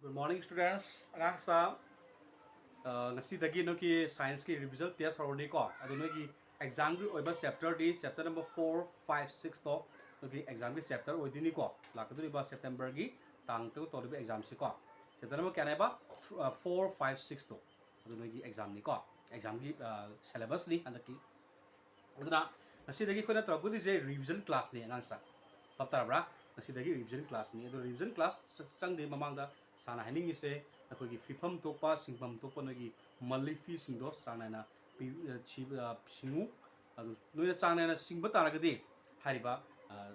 Good morning, students. Agang sa ngasi dagi no ki science ki revision test horni ko. Ado no ki exam ki oiba chapter di chapter number 4, 5, 6 to no ki exam ki chapter oi dini ko. Lakadu ba September ki tang to to di exam si ko. Chapter number kya ba 4, 5, 6 to. Ado no ki exam ni ko. Exam ki syllabus ni anda ki. Ado na ngasi dagi ko na trago di je revision class ni agang sa. Paptar bra ngasi dagi revision class ni. Ado revision class chang di mamang da sana haning ise अखोगी फिफम तोपा सिंगपम तोपा नगी मल्ली फी सिंगदो चांगनाना सिंगु अदु नोइना चांगनाना सिंगबा तारगदि हारिबा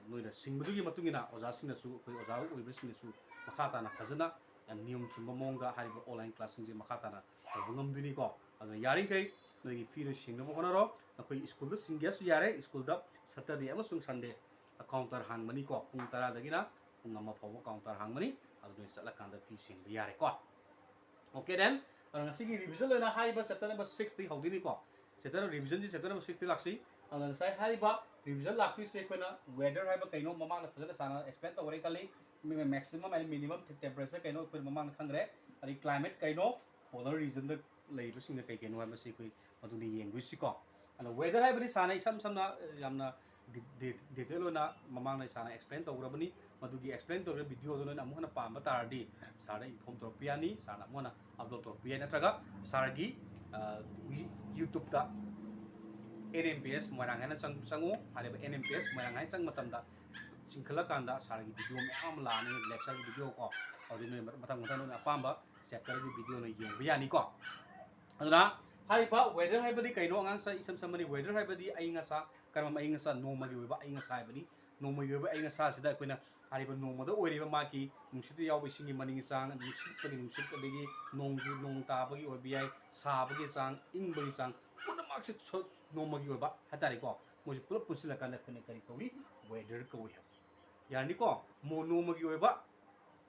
नोइना सिंगबदुगी मतुंगिना ओजा सिंगसु अखोई ओजा ओइबा सिंगसु मखा ताना फजना नियम चुंबा मोंगा हारिबा online class सिंगजे मखा ताना बंगमदुनी को अदु यारिखै नोइगी फीरो सिंगबो होनारो अखोई स्कूल द सिंगयासु यारे स्कूल द सैटरडे अमसुंग संडे काउंटर हांगमनी को पुंग 10 दगिना पुंग अमा फावो काउंटर हांगमनी अदु नोइ चलकांदा फी सिंगबा यारे को Okay then, ngasi revision lo na hai ba chapter number 6 di hodi ni ko. Chapter revision ji chapter number 6 di laksi. Ang sai hai ba revision lakpi se ko na weather hai ba kaino mamang na phajana sana explain to ore kali maximum and minimum temperature kaino ko mamang khangre. Ari climate kaino polar region da lei ba sing kai kaino hai ba si ko madu ni yeng si ko. Ana weather hai ba ni sana sam na yamna detail na mamang na sana explain to ora bani मधुगी explain तौर video दोनों अमुहना palm तारदी सारा inform तौर पियानी सारा अमुहना upload तौर पिया नत्रगा Sargi YouTube दा NMPS मोरांगाना चंगो हालेबा NMPS मोरांगाय चंग मतमदा चिंखला कांदा सारगी वीडियो मैम लाने लेक्चर वीडियो को अदिनो मतम मतम अपाम्बा चैप्टर की वीडियो न येंग बियानी को अदना हारिबा वेदर हाइबदी कइनो अंगां सा इसम समनी वेदर हाइबदी अइंगा करम अइंगा नोमगी वेबा अइंगा हाइबदी नोमगी वेबा अइंगा सिदा कोइना हारिबा नोमदा ओइरिबा माकी नुसित यावबे सिंगी मनिंग चांग नुसितपगी नुसित अदगी नोंग ताबगी ओबियाय साबगी चांग इंगबगी चांग पुनमाक्से नोमगी वेबा हतारे को मोजि पुलप पुसिला काना खने करि कवि वेदर कवि यानी को मो नोमगी वेबा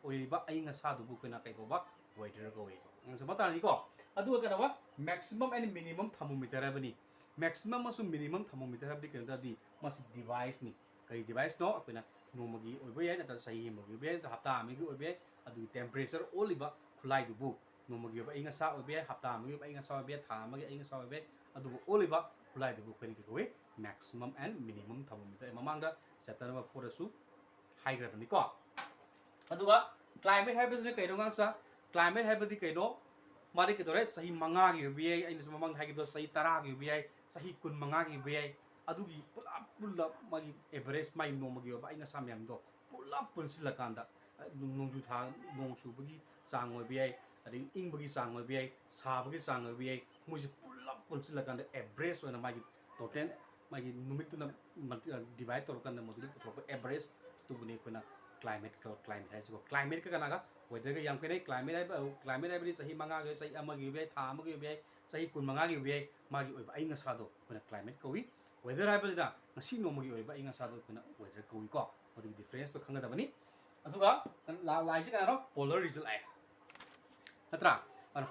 ओइरिबा अइंगा सादुबु कोइना कइकोबा वेदर कवि अंग समतानी को अदुगा कनवा मैक्सिमम एंड मिनिमम थर्मोमीटर है मैक्सिमम मसु मिनिमम थर्मोमीटर है कदी मस डिवाइस नि कई डिवाइस नो अखोना नोमगी ओइबे याय नता सही मगी ओइबे हप्ता अमगी ओइबे अदु टेम्परेचर ओलिबा खुलाई दुबु नोमगी ओइबे इंगा सा ओइबे हप्ता अमगी ओइबे इंगा सा ओइबे था अमगी इंगा सा ओइबे अदु ओलिबा खुलाई दुबु खोनि कोइ मैक्सिमम एंड मिनिमम थर्मोमीटर ममांगदा चैप्टर नंबर 4 सु हाइग्राफनी को अदुगा क्लाइमेट हाइबसने कइनो गांसा क्लाइमेट हाइबदी कइनो मारी के दौरे सही मंगा की भी है इन ममंग है कि सही 10 की भी है सही 15 की भी है अदुगी पुला पुला मागी एवरेज माई नोमगी ओबा इंगा सामयम दो पुला पुनसिल कांदा नोंजु था नोंग सुबगी चांग ओबी है अदि इंगबगी चांग ओबी है साबगी चांग ओबी है मुझे पुला पुनसिल कांदा एवरेज ओना मागी टोटल मागी नुमित तुना डिवाइड तोर कांदा मदुली पुथोक एवरेज तुबुने कोना क्लाइमेट है सो क्लाइमेट का कनागा वेदर का याम कने क्लाइमेट है बनी सही मंगा के सही अमगी बे था अमगी बे सही 15 की बे मागी ओइबा अइंगा सादो कोना क्लाइमेट कवी वेदर है बदिना ngasi नोमगी ओइबा अइंगा सादो कोना वेदर कवी को मदुगी डिफरेंस तो खंगा दबनी अदुगा लाइसे कनारो पोलर रीजन आय नत्रा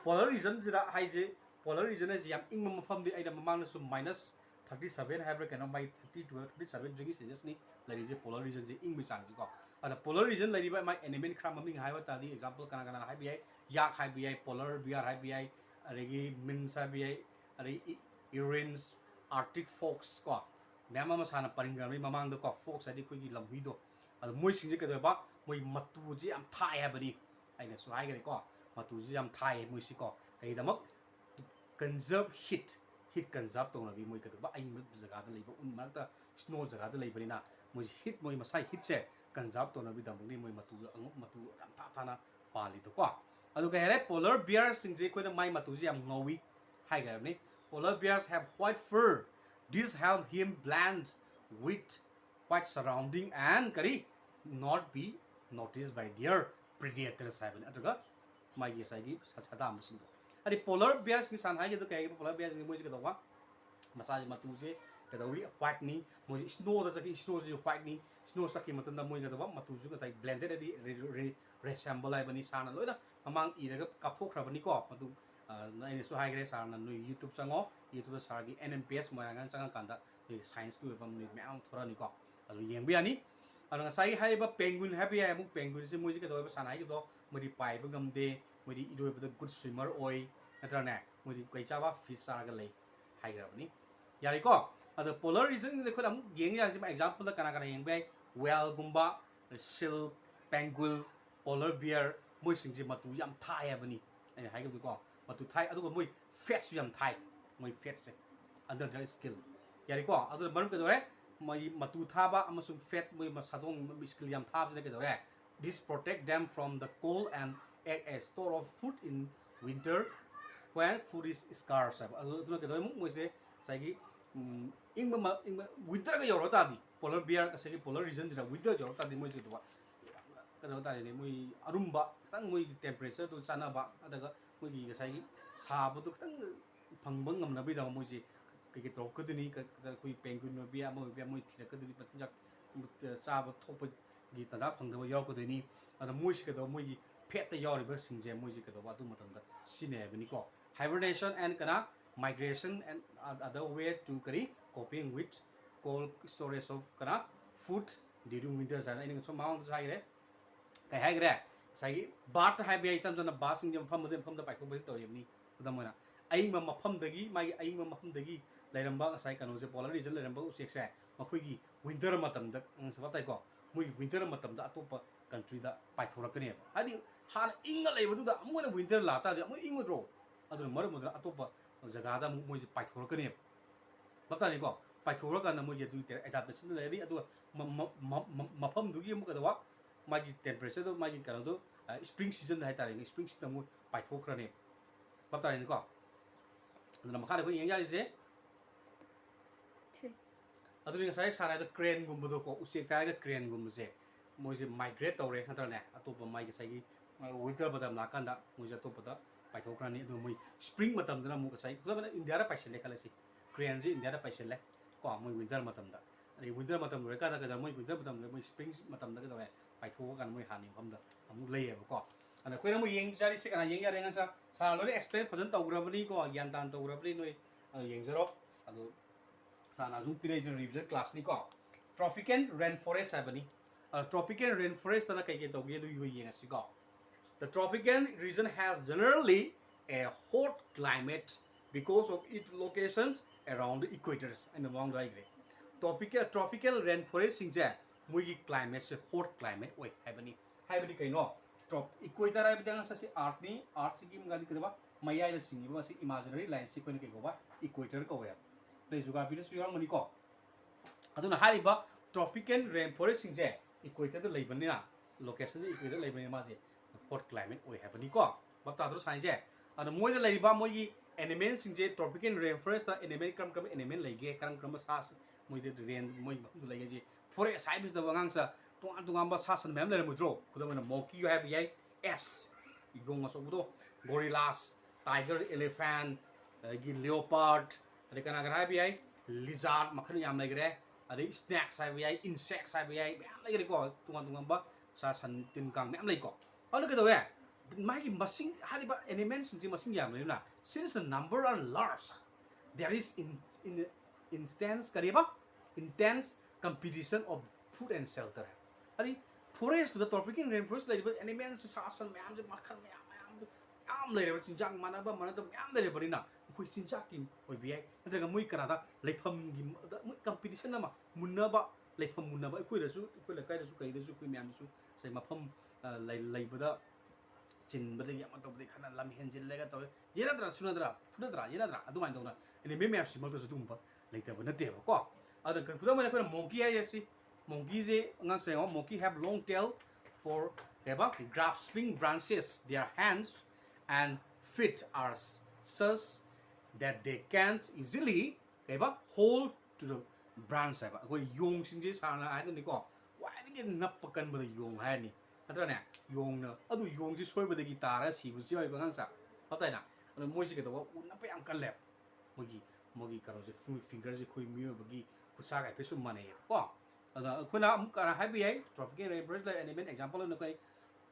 पोलर रीजन जिरा हाइजे पोलर रीजन है याम इंग मफम दि आइदा ममांग सु -37 हाइब्रा कनो बाय 32 37 डिग्री सेल्सियस नि लरिजे पोलर रीजन जे इंग बिचांग को अदा पोलर रीजन लरिबा माय एनिमेल खरा ममिंग हाइबा तादी एग्जांपल कना कना हाइबि आइ याक हाइबि आइ पोलर बियर हाइबि आइ अरेगी मिन्स हाइबि आइ अरे यूरेंस आर्टिक फॉक्स को मैम मा साना परिंगरमी ममांग दो को फॉक्स आदि कोई लंबी दो अदा मोय सिंजे कदबा मोय मत्तु जे am थाय हाइबनि आइना सु हाइगरे को मत्तु जे am थाय मोय सि को कइदमक conserve heat conserve तो नबी मोय कदबा आई जगह द लेबो उन मारता स्नो जगह द लेबनिना मोय heat मोय मसाई heat से conserve तो नबी दमनी मोय मत्तु अंग मत्तु am था थाना पाली तो को अदु कहेरे polar bears सिंजे कोइना माय मत्तु जे am ngoi हाइगरनि polar bears have white fur this help him blend with white surrounding and kari not be noticed by their predators haibani aduga magi saigi sachada amsing अरे पोलर बेयर्स की सान हाइगे तो कहेगे पोलर बेयर्स की मुझे Kadwa massage मतु से कदवी white नी मुझे snow the Zaki snow जो white नी snow सकी मतन द मुझे कदवा मतु जो कताई ब्लेंडेड दी रेसेंबल है बनी सान लोइना ममांग इरग काफोखरबनी को मतु नाइन सु हाइग्रे सान नु यूट्यूब चंगो यूट्यूब सारगी NMPS मोयांग चंगा कांदा साइंस की वेबम नि म्याम थोरानी को अदु येंबियानी अदु ngasai हाइबा पेंगुइन हैबी है मु पेंगुइन से मुझे कदवा सान हाइगे दो ꯃꯣꯏꯗꯤ ꯄꯥꯏꯕ ꯉꯝꯗꯦ ꯃꯣꯏꯗꯤ ꯏꯔꯣꯏꯕꯗ ꯒꯨꯗ ꯁ꯭ꯋꯤꯃꯔ ꯑꯣꯏ ꯅꯠꯇ꯭ꯔꯅꯦ ꯃꯣꯏꯗꯤ ꯀꯩ ꯆꯥꯕ ꯐꯤꯁ ꯆꯥꯔꯒ ꯂꯩ ꯍꯥꯏꯈ꯭ꯔꯕꯅꯤ ꯌꯥꯔꯦꯀꯣ ꯑꯗꯣ ꯄꯣꯂꯔ ꯔꯤꯖꯟꯁꯤꯗ ꯑꯩꯈꯣꯏꯅ ꯑꯃꯨꯛ ꯌꯦꯡ ꯌꯥꯔꯤꯁꯤ ꯑꯦꯛꯖꯥꯝꯄꯜꯗ ꯀꯅꯥ ꯌꯦꯡꯕ ꯌꯥꯏ ꯋꯦꯜꯒꯨꯝꯕ ꯁꯤꯜ ꯄꯦꯡꯒꯨꯏꯜ ꯄꯣꯂꯔ ꯕꯤꯌꯔ ꯃꯣꯏꯁꯤꯡꯁꯦ ꯃꯇꯨ ꯌꯥꯝ ꯊꯥꯏ ꯍꯥꯏꯕꯅꯤ ꯑꯩꯅ ꯍꯥꯏꯈꯤꯕꯗꯨꯀꯣ ꯃꯇꯨ ꯊꯥꯏ ꯑꯗꯨꯒ ꯃꯣꯏ ꯐꯦꯠꯁꯨ ꯌꯥꯝ ꯊꯥꯏ ꯃꯣꯏ ꯐꯦꯠꯁꯦ ꯑꯟꯗꯔ ꯗ ꯁ꯭ꯀꯤꯜ ꯌꯥꯔꯦꯀꯣ ꯑꯗꯨꯅ ꯃꯔꯝ ꯀꯩꯗꯧꯔꯦ ꯃꯣꯏ ꯃꯇꯨ ꯊꯥꯕ ꯑꯃꯁꯨꯡ ꯐꯦꯠ ꯃꯣꯏ ꯁꯥꯗꯣꯡ ꯁ꯭ꯀꯤꯜ ꯌꯥꯝ ꯊꯥꯕꯁꯤꯅ ꯀꯩꯗꯧꯔꯦ this protect them from the cold and act as store of food in winter when food is scarce ꯍꯥꯏꯕ ꯑꯗꯨꯅ ꯀꯩꯗꯧꯔꯦ ꯑꯃꯨꯛ ꯃꯣꯏꯁꯦ ꯉꯁꯥꯏꯒꯤ ꯏꯪꯕ ꯋꯤꯟꯇꯔꯒ ꯌꯧꯔꯛ ꯇꯥꯔꯗꯤ ꯄꯣꯂꯔ ꯕꯤꯌꯔ ꯉꯁꯥꯏꯒꯤ ꯄꯣꯂꯔ ꯔꯤꯖꯟꯁꯤꯗ ꯋꯤꯟꯇꯔ ꯌꯧꯔꯛ ꯇꯥꯔꯗꯤ ꯃꯣꯏꯁꯦ ꯀꯩꯗꯧꯕ ꯀꯩꯅꯣ ꯇꯥꯔꯦꯅꯦ ꯃꯣꯏ ꯑꯔꯨꯝꯕ ꯈꯤꯇꯪ ꯃꯣꯏꯒꯤ ꯇꯦꯝꯄꯔꯦꯆꯔꯗꯨ ꯆꯥꯟꯅꯕ ꯑꯗꯨꯒ ꯃꯣꯏꯒꯤ ꯉꯁꯥꯏꯒꯤ ꯁꯥꯕꯗꯨ ꯈꯤꯇꯪ ꯐꯪꯕ ꯉꯝꯅꯕꯒꯤꯗꯃꯛ ꯃꯣꯏꯁꯦ ꯀꯩꯀꯩ ꯇꯧꯔꯛꯀꯗꯣꯏꯅꯤ ꯑꯩꯈꯣꯏ ꯄꯦꯡꯒꯨꯏꯟ ꯑꯣꯏꯕ ꯌꯥꯏ ꯑꯃ ꯑꯣꯏꯕ ꯌꯥꯏ ꯃꯣꯏ ꯊꯤꯔꯛꯀꯗꯣꯏꯅꯤ ꯃꯆꯤꯟꯖꯥꯛ ꯆꯥꯕ ꯊꯣꯛꯄꯒꯤ ꯇꯥꯟꯖꯥ ꯐꯪꯗꯕ ꯌꯥꯎꯔꯛꯀꯗꯣꯏꯅꯤ ꯑꯗ ꯃꯣꯏꯁꯤ ꯀꯩꯗꯧꯕ ꯃꯣꯏꯒꯤ ꯐꯦꯠꯇ ꯌꯥꯎꯔꯤꯕꯁꯤꯡꯁꯦ ꯃꯣꯏꯁꯤ ꯀꯩꯗꯧꯕ ꯑꯗꯨ ꯃꯇꯝꯗ ꯁꯤꯖꯤꯟꯅꯩ ꯍꯥꯏꯕꯅꯤꯀꯣ ꯍꯥꯏꯕꯔꯅꯦꯁꯟ ꯑꯦꯟ ꯀꯅꯥ migration and other way to kari coping with cold storage of kana food during winter sana ini so maung sai re kai hai gre sai bat hai be cham jana ba sing jam pham da pai thok ba to yem ni udam na ai ma mafam dagi mai ai ma mafam dagi lairamba sai kanu se polar region lairamba usek sa makhoi gi winter matam da sa tai ko mui winter matam da atopa country da pai thorakani hadi han inga leibu da amu da winter la ta da amu inga dro adun mar mo da atopa जगह मोई पाथोरकने बता पाथोरकान मोई adaptation लेरी मफम दुगीदवा मागी temperature मागी कनो spring season है spring season मोई पाथोरने बता मखा येंगे साई सारे क्रेनगुम्बदो को उचेक क्रेनगुम्बसे मोई माइग्रेट तौरे नत्रने अतोप मागी साई विंटर बदम लाकान मोई अतोपद पाइथोखरानी मोई स्प्रिंग मतमदना मुक साई खुदबना इंडिया पाइसले खलसी क्रेन से इंडिया पाइसले को मोई विंटर मतमदा अरे विंटर मतम रे कादा कदा मोई विंटर मतम मोई स्प्रिंग मतमदा कदा पाइथोखन मोई हानि फमदा अमु लेयेबको अना कोइना मोई येंग जारी से कना येंग यारे ngasa सा लोरे एक्सप्लेन फजन तौग्रबनी को ज्ञान तान तौग्रबनी नोई येंगजरो अदो साना जुम तिरेजर रिविजन क्लास नि को ट्रॉपिकल रेन फॉरेस्ट हाबनी ट्रॉपिकल रेन फॉरेस्ट तना कई तौगे दु यो येंगसी को The tropical region has generally a hot climate because of its locations around the equators and along the equator. Tropical rainforest singja mugi climate se hot climate oi haibani kaino equator ai bidang sa si earth si gi ngadi kedaba mayai da singi ba si imaginary line si koni ke go ba equator ko ya play juga bi su yang mani ko aduna hariba tropical rainforest singja equator da leibani na location se equator leibani ma se hot climate oi habani ko bap ta dro sai je ana moi da leiba moi gi element sing je tropical rainforest da element kam element leige kam sa moi de rain moi du leige je forest sai bis da wangang sa tong ba sa san mem le mo dro khudam na monkey you have yai apes igong so budo gorillas tiger elephant gi leopard ade kana ga ha bi yai lizard makhan yam le gre ade snakes ha bi yai insects ha bi yai mem le gre ko tong ba sa san tin kang mem le ko look at the way my machine had elements in machine yamna since the number are large there is in intense intense competition of food and shelter hari forest to the tropical rainforest like elements sasan mayam je makhan mayam am lere chinjang manaba manada mayam lere barina khoi chinjak ki oi bi ai nadaga mui kanada leifam gi competition na ma munaba leifam munaba khoi da su khoi la kai da su kai da su khoi mayam su sai mafam leibada chinbadagi ama tobdi khana lam henjillega to yenadra sunadra funadra yenadra adumai dona ene me map simal to sudumba leitaba nate ba ko ada kan kuda mana ko monkey ai si monkey je ngang se monkey have long tail for keba grasping branches their hands and feet are such that they can't easily keba hold to the branch ba ko yong sinje sana ai ni ko wai ni nap kan ba yong hai ni नत्रने योंग अदु योंग जी सोयबदगी तारा सिबुसि होय बगांसा पताइना अन मोइसि के दवा उन पे याम कल्ले मोगी करो से फिंगर से खुइ मियो बगी खुसा गाय फेसु माने को अदा खुना अम करा हाबि है tropical rainforest like animal example न कई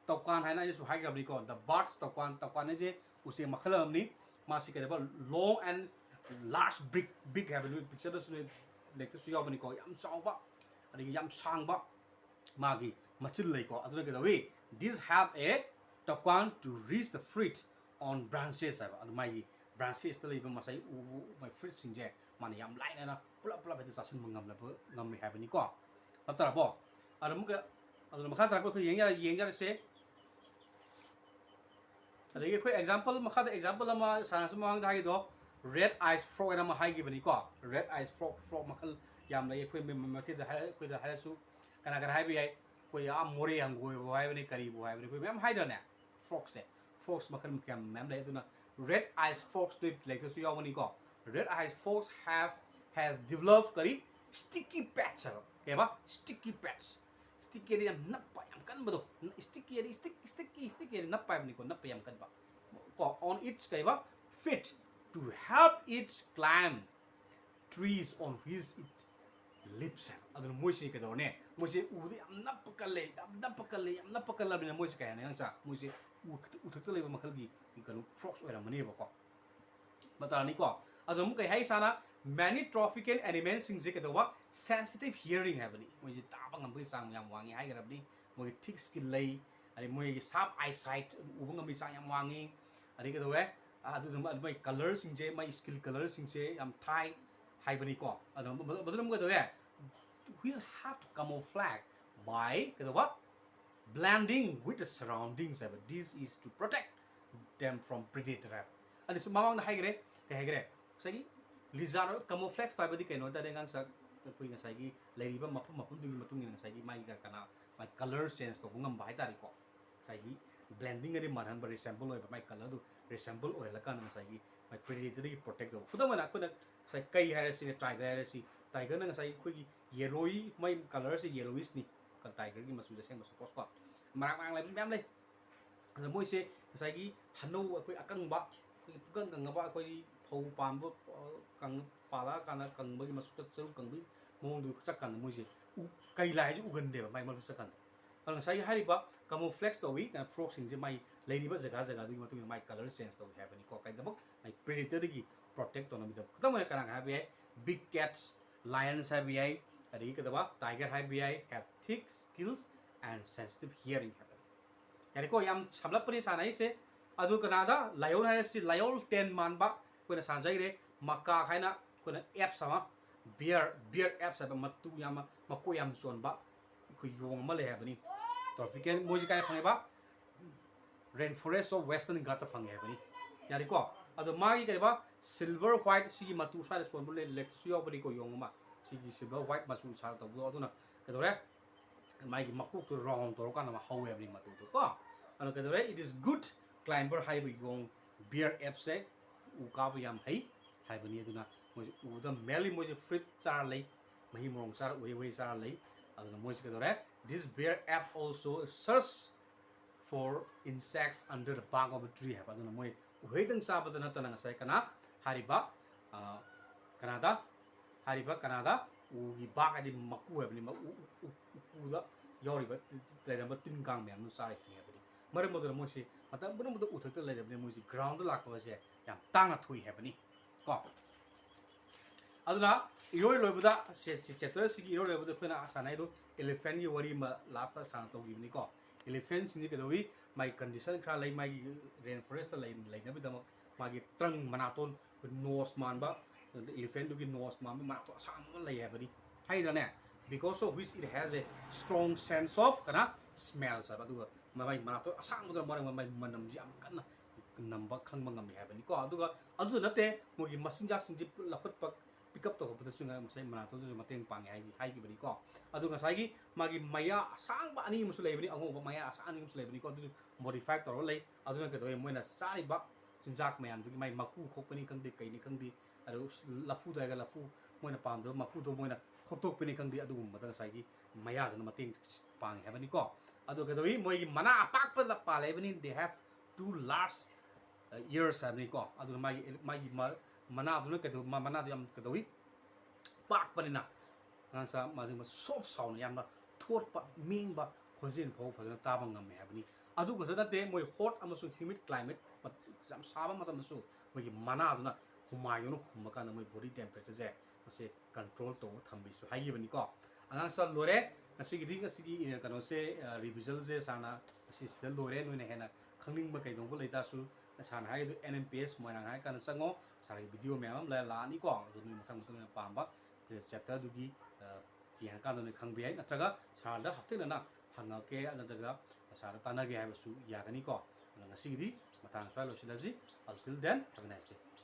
तौकान हाइना जे हाइ गबनी को द बर्ड्स तौकान जे उसे मखलमनी मासि के दबा लॉन्ग एंड लार्ज बिग हैबनी पिक्चर दसु लेक्ट सु याबनी को याम चावबा अदि याम सांगबा मागी machil lei ko aduna ke dawi these have a tapkan to reach the fruit on branches haiba adu mai branches ta leiba masai u mai fruit singje mani yam laina na pula pula betu sasin mangam la ngam mi haibani ko patara bo adu muka adu makha tara ko yeng ya se adagi ko example makha da example ama sana sumang da do red eyes frog ena ma hai gi bani ko red eyes frog makal yam lai ko me te da ko da halasu kana kana hai bi ai ko ya more hang go hai bani kari bo hai bani ko mem hai da ne frogs se frogs makal kam mem lai duna red eyes frogs to like to yaw bani ko red eyes frogs has developed kari sticky patch ke ba sticky patch sticky ni nappa yam kan ba do sticky ni sticky ni nappa bani ko nappa yam kan ba ko on its ke ba fit to help it climb trees on which it lives adun moisi ke do ne moisi udi amna pakale ni moisi ka ne angsa moisi u thak le ba makal gi kanu frogs oira mani ba ko mata ni ko adum kai hai sana many trophical animals sing je ke do ba sensitive hearing ha bani moisi ta ba ngam bi sang yam wangi hai ga rabni moi thick skin lei ani moi sharp eyesight u ngam bi sang yam wangi ani ke do we adu mai color sing je mai skill color sing je am thai hai bani ko adu badum ke do we we have to camouflage by ke do ba blending with the surroundings this is to protect them from predator ani su mamang na hai gre ke hai gre sagi lizard camouflage pa badi ke no da dengan sa kui na sagi lei ba mapum du matung ni sagi mai ga kana mai color sense to ngam bai tari ko sagi blending ani manhan ba resemble oi ba mai color du resemble oi la kan sagi mai predator di protect do khudam na ko na sai kai hai si tiger na sai kui yellowy mai color si yellowish ni ka tiger gi masu da seng ba suppose ko marang lai mem lai ada moi se sai gi hanu akoi akang ba kui pugang kang ba akoi phau pam ba kang pala kana kang ba gi masu ka cheu kang bi mong du chak kan moi se u kai lai ju ugan de ba mai ma chak kan ang sai hari ba camouflage to wi na frog sing je mai lai ni ba jaga du ma tu mai color sense to have ni ko kai da bak mai predator gi protect to na mi da khudam mai kana ha bi big cats lions have bi adi ka da ba tiger have bi have thick skills and sensitive hearing happen yani ko yam samlap pani sanai se adu kana da lion ha si lion 10 man ba ko na sanjai re makka khaina ko na apps sama bear apps ba matu yam mako yam chon ba ko yong ma le ha bani to fiken moji kai phange ba rainforest of western ghat phange ha bani yani ko adu magi kai ba silver white si matu sa chon bu le lek su yo bani ko yong ma si silver white masu sa to bu adu na ke do re mai makuk to round to kana ma how every matu to ko ano ke do re it is good climber high bi gong bear apps se u ka bu yam hai hai bani adu na moi u da meli moi fruit char lei mahi morong char we char lei adu na moi ke do re this bear app also search for insects under the bark of a tree have adu na moi we dang sa ba na tanang sai kana hariba Canada u gi ba ka di maku ha bani ma u da yori ba le na ba tin kang me am sa ki ha bani maram mo da mo si mata bu mo da u thak le bani mo si ground la ko se yam tang na thui ha bani ko aduna iroi loi buda se chapter si iroi loi buda khona sanai do elephant gi wari ma last ta san to gi ni ko elephant sing ke do wi my condition kha lai mai rainforest ta lai na bi da ma gi trang manaton nose man ba elephant do gi nose man ma to sang ma lai ha bani hai da ne because of which it has a strong sense of kana smell sa ba du mai ma to sang do ma mai manam ji am kan namba khang ma ngam ha bani ko adu na te mo gi masingjak sing ji lakhot pak pick up to ko sunga masai mana to ju mateng pang hai gi bani ko adu nga sai gi magi maya sang ba ani musu lei bani ango ba maya sang ani musu lei bani ko adu modify to lei adu na ke do moina sari ba sinjak mayam du mai maku khok pani kang de kai ni kang di adu lafu da ga lafu moina pam do maku do moina khotok pani kang di adu ma da sai gi maya da mateng pang ha bani ko adu ke do moi gi mana apak pa la pa lei bani they have two large ears ha bani ko adu mai mana adu na ke do mana yam ke do pak pani na ngang sa ma du soft sound yam na thot pa ming ba khojin phau phajana ta ba ngam ha bani adu ga sa te moi hot amasu humid climate jam saba matam su moi gi mana adu na humayo no humaka na moi body temperature je mase control to thambi su hai gi bani ko angang sa lore asi gi kano se revision je sana asi se lore no ne hena खंगनिंग कईदोंबो लेतासु Sana high NMPS मोयनांग high कान संगो सारी video ma'am लानी को अदुनी मथंग मथंग पांबा chapter दुगी yang kan ni khang biai nataga sarda hafte na hanga ke nataga sar tana ge ha su ya gani ko ngasi di matang swai lo silaji until then have a nice day